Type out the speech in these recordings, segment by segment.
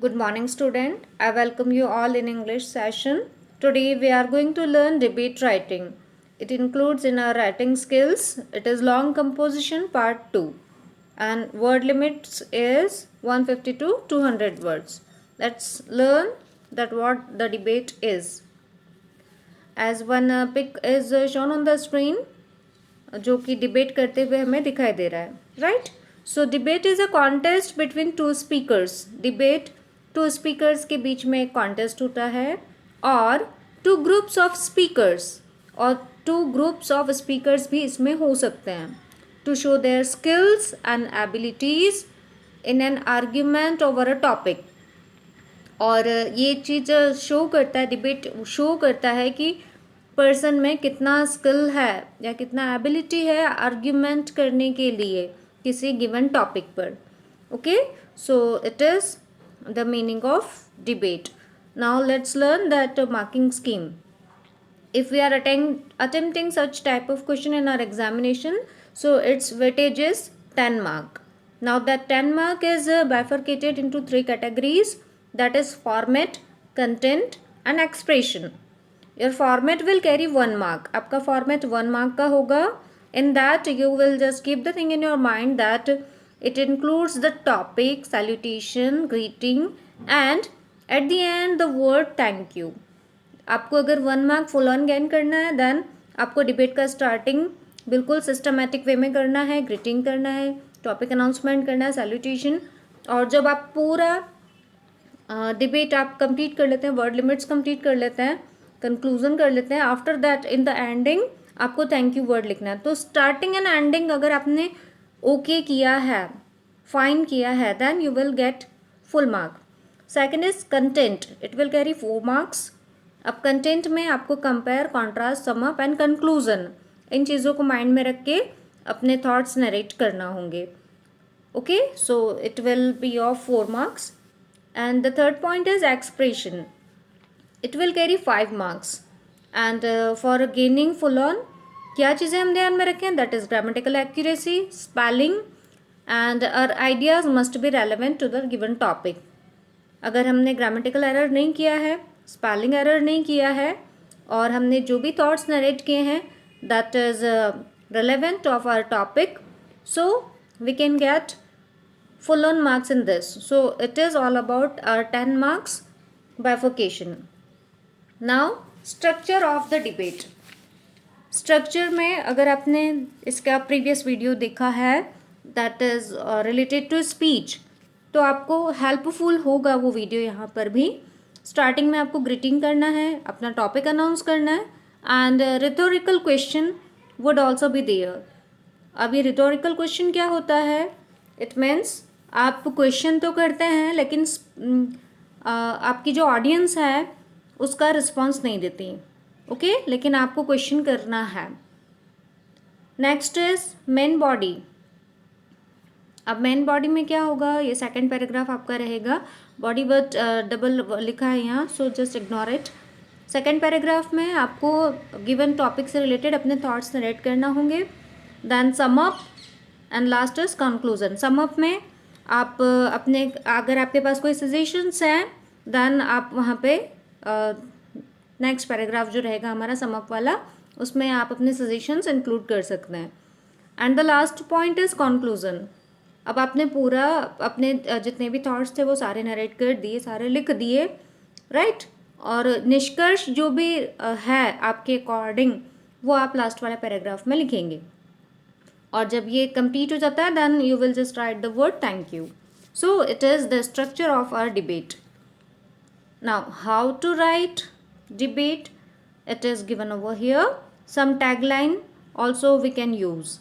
Good morning, student. I welcome you all in English session. Today we are going to learn debate writing. It includes in our writing skills. It is long composition part 2 and word limits is 150 to 200 words. Let's learn that what the debate is. As one pic is shown on the screen, जो कि debate करते हुए हमें दिखाई दे रहा है, right. So debate is a contest between two speakers. Debate two speakers के बीच में एक कॉन्टेस्ट होता है और टू ग्रुप्स ऑफ स्पीकर्स और टू ग्रुप्स ऑफ स्पीकर्स भी इसमें हो सकते हैं to show their skills and abilities in an argument over a topic. और ये चीज़ शो करता है, डिबेट शो करता है कि पर्सन में कितना स्किल है या कितना एबिलिटी है आर्ग्यूमेंट करने के लिए किसी गिवन टॉपिक पर. Okay, so it is the meaning of debate. Now let's learn that marking scheme. If we are attempting such type of question in our examination, so its weightage is 10 mark. Now that 10 mark is bifurcated into 3 categories, that is format, content and expression. Your format will carry 1 mark. आपका format 1 mark का होगा. In that you will just keep the thing in your mind that it includes the topic, salutation, greeting and at the end the word thank you. आपको अगर 1 mark full on gain करना है then आपको debate का starting बिल्कुल systematic way में करना है, ग्रीटिंग करना है, टॉपिक अनाउंसमेंट करना है, सैल्यूटेशन. और जब आप पूरा डिबेट आप कंप्लीट कर लेते हैं, वर्ड लिमिट्स कंप्लीट कर लेते हैं, कंक्लूजन कर लेते हैं, after that in the ending आपको थैंक यू वर्ड लिखना है. तो स्टार्टिंग एंड एंडिंग अगर आपने ओके किया है, फाइन किया है, then you will get full mark. Second is content. It will carry 4 marks. अब कंटेंट में आपको compare, contrast, sum up and conclusion, इन चीज़ों को माइंड में रख के अपने थॉट्स नरेट करना होंगे. Okay, so it will be of 4 marks. And the third point is expression. It will carry 5 marks. And for gaining full on क्या चीज़ें हम ध्यान में रखें, that is grammatical accuracy, spelling and our ideas must be relevant to the given topic. अगर हमने grammatical error नहीं किया है, स्पेलिंग एरर नहीं किया है और हमने जो भी थॉट्स नरेट किए हैं that is relevant of our topic, so we can get full on marks in this. So it is all about our 10 marks bifurcation. Now structure of the debate. Structure में अगर आपने इसका previous video देखा है that is related to speech, तो आपको helpful होगा वो वीडियो यहाँ पर भी. स्टार्टिंग में आपको ग्रीटिंग करना है, अपना टॉपिक अनाउंस करना है and rhetorical question would also be there. अभी रिटोरिकल क्वेश्चन क्या होता है, इट मीन्स आप क्वेश्चन तो करते हैं लेकिन आपकी जो ऑडियंस है उसका रिस्पॉन्स नहीं देती. ओके, लेकिन आपको क्वेश्चन करना है. Next is main body. अब मेन बॉडी में क्या होगा, ये सेकंड पैराग्राफ आपका रहेगा. बॉडी वर्ड डबल लिखा है यहाँ, so just ignore it. Second paragraph में आपको गिवन टॉपिक से रिलेटेड अपने थॉट्स नरेट करना होंगे. Then sum up and last is conclusion. Sum up में आप अपने, अगर आपके पास कोई सजेशंस हैं देन आप वहाँ पे नेक्स्ट पैराग्राफ जो रहेगा हमारा सम अप वाला, उसमें आप अपने सजेशंस इंक्लूड कर सकते हैं. And the last point is conclusion. अब आपने पूरा अपने जितने भी थॉट्स थे वो सारे नरेट कर दिए, सारे लिख दिए, राइट. और निष्कर्ष जो भी है आपके अकॉर्डिंग वो आप लास्ट वाला पैराग्राफ में लिखेंगे. और जब ये कंप्लीट हो जाता है then you will just write the word thank you. So it is the structure of our debate. Now how to write debate, it is given over here. Some tagline also we can use.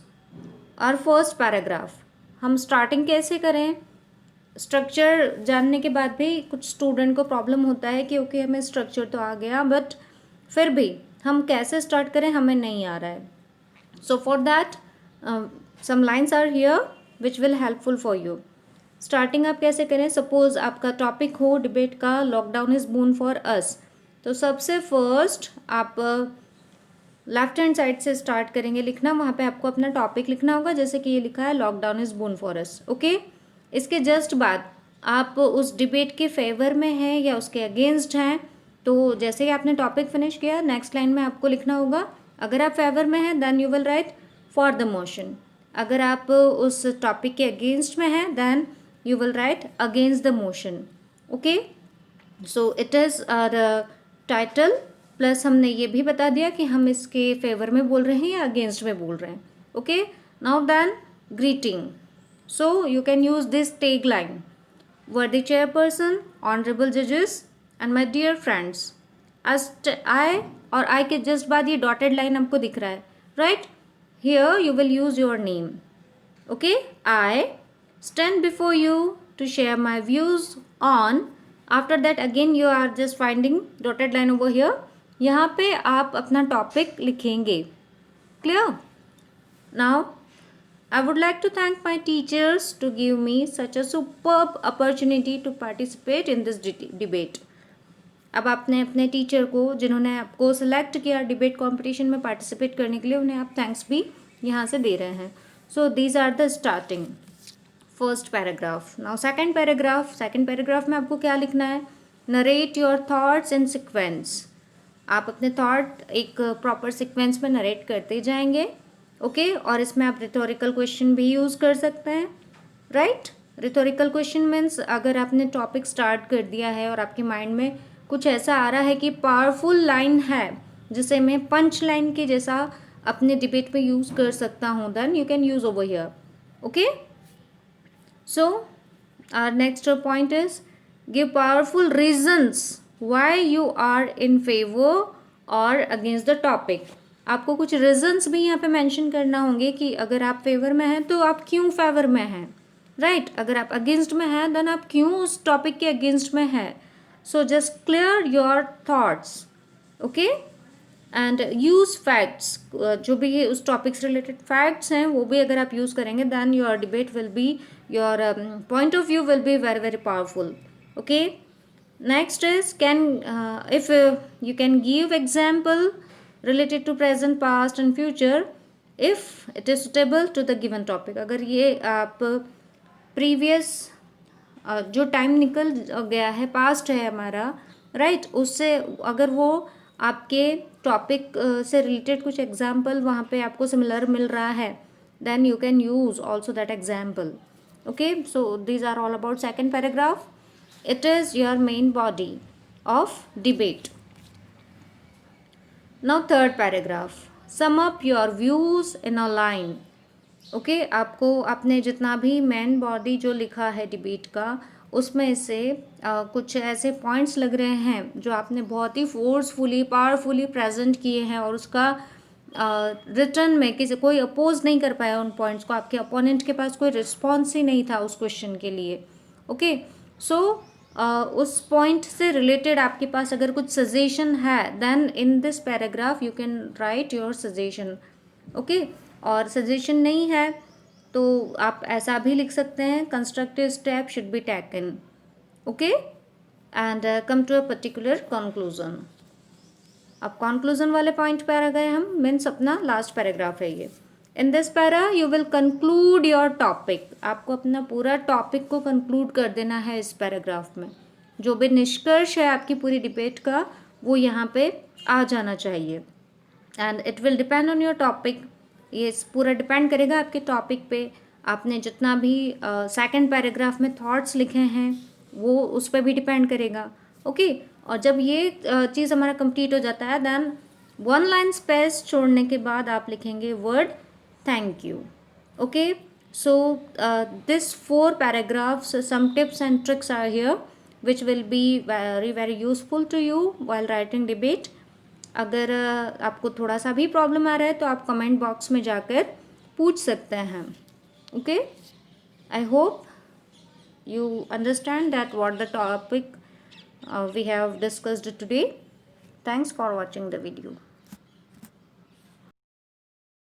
Our first paragraph, हम starting कैसे करें. Structure जानने के बाद भी कुछ student को problem होता है कि ओके हमें स्ट्रक्चर तो आ गया बट फिर भी हम कैसे स्टार्ट करें हमें नहीं आ रहा है. So for that some lines are here which will helpful for you. Starting आप कैसे करें, सपोज आपका टॉपिक हो डिबेट का lockdown is boon for us, तो सबसे फर्स्ट आप लेफ्ट हैंड साइड से स्टार्ट करेंगे लिखना. वहाँ पे आपको अपना टॉपिक लिखना होगा, जैसे कि ये लिखा है lockdown is boon for us. Okay, इसके जस्ट बाद आप उस डिबेट के फेवर में हैं या उसके अगेंस्ट हैं, तो जैसे ही आपने टॉपिक फिनिश किया नेक्स्ट लाइन में आपको लिखना होगा, अगर आप फेवर में हैं then you will write for the motion, अगर आप उस टॉपिक के अगेंस्ट में हैं then you will write against the motion. Okay, so it is our title, plus हमने ये भी बता दिया कि हम इसके फेवर में बोल रहे हैं या अगेंस्ट में बोल रहे हैं. Okay, now then greeting. So you can use this tag line, worthy chairperson, honorable judges and my dear friends. as I और I के जस्ट बाद ये डॉटेड लाइन आपको दिख रहा है, right? Here you will use your name. Okay, I stand before you to share my views on. After that again you are just finding dotted line over here. यहाँ पे आप अपना टॉपिक लिखेंगे. Clear? Now I would like to thank my teachers to give me such a superb opportunity to participate in this debate. अब आपने अपने teacher को, जिन्होंने आपको सेलेक्ट किया डिबेट कंपटीशन में पार्टिसिपेट करने के लिए, उन्हें आप थैंक्स भी यहाँ से दे रहे हैं. So these are the starting first paragraph. Now second paragraph. Second paragraph में आपको क्या लिखना है? Narrate your thoughts in sequence. आप अपने थॉट एक प्रॉपर सिक्वेंस में नरेट करते जाएंगे. ओके, और इसमें आप रिटोरिकल क्वेश्चन भी यूज़ कर सकते हैं, राइट? रिटोरिकल क्वेश्चन मीन्स अगर आपने टॉपिक स्टार्ट कर दिया है और आपके माइंड में कुछ ऐसा आ रहा है कि पावरफुल लाइन है जिसे मैं पंच लाइन के जैसा अपने डिबेट में यूज़ कर सकता हूँ, then you can use over here. Okay, so our next point is give powerful reasons why you are in favour और अगेंस्ट द टॉपिक. आपको कुछ रीजंस भी यहाँ पे मेंशन करना होंगे कि अगर आप फेवर में हैं तो आप क्यों फेवर में हैं, राइट? अगर आप अगेंस्ट में हैं देन आप क्यों उस टॉपिक के अगेंस्ट में हैं. So just clear your thoughts. Okay, and use facts. जो भी उस टॉपिक से रिलेटेड फैक्ट्स हैं वो भी अगर आप यूज़ करेंगे then your debate will be, your point of view will be very very powerful. Okay, next is can if you can give example related to present, past and future if it is suitable to the given topic. अगर ये आप previous जो time निकल गया है, past है हमारा, right, उससे अगर वो आपके टॉपिक से रिलेटेड कुछ एग्जाम्पल वहाँ पे आपको सिमिलर मिल रहा है then you can use also that example. Okay, so these are all about second paragraph. It is your main body of debate. Now third paragraph, sum up your views in a line. Okay, आपको आपने जितना भी main body जो लिखा है debate का उसमें से कुछ ऐसे पॉइंट्स लग रहे हैं जो आपने बहुत ही फोर्सफुली पावरफुली प्रेजेंट किए हैं और उसका रिटर्न में किसी कोई अपोज नहीं कर पाया उन पॉइंट्स को. आपके अपोनेंट के पास कोई रिस्पॉन्स ही नहीं था उस क्वेश्चन के लिए. ओके, सो उस पॉइंट से रिलेटेड आपके पास अगर कुछ सजेशन है then in this paragraph you can write your suggestion. Okay, और सजेशन नहीं है तो आप ऐसा भी लिख सकते हैं, constructive step should be taken. Okay, and come to a particular conclusion. अब कंक्लूजन वाले पॉइंट पर आ गए हम, मीन्स अपना लास्ट पैराग्राफ है ये. In this para you will conclude your topic. आपको अपना पूरा टॉपिक को कंक्लूड कर देना है इस पैराग्राफ में. जो भी निष्कर्ष है आपकी पूरी डिबेट का वो यहाँ पे आ जाना चाहिए. And it will depend on your topic. ये पूरा डिपेंड करेगा आपके टॉपिक पे. आपने जितना भी सेकंड पैराग्राफ में थॉट्स लिखे हैं वो उस पर भी डिपेंड करेगा. ओके, और जब ये चीज़ हमारा कंप्लीट हो जाता है देन वन लाइन स्पेस छोड़ने के बाद आप लिखेंगे word thank you. Okay, so this 4 paragraphs, some tips and tricks are here which will be very very useful to you while writing debate. अगर आपको थोड़ा सा भी प्रॉब्लम आ रहा है तो आप कमेंट बॉक्स में जाकर पूछ सकते हैं. Okay, I hope you understand that what the topic we have discussed today. Thanks for watching the video.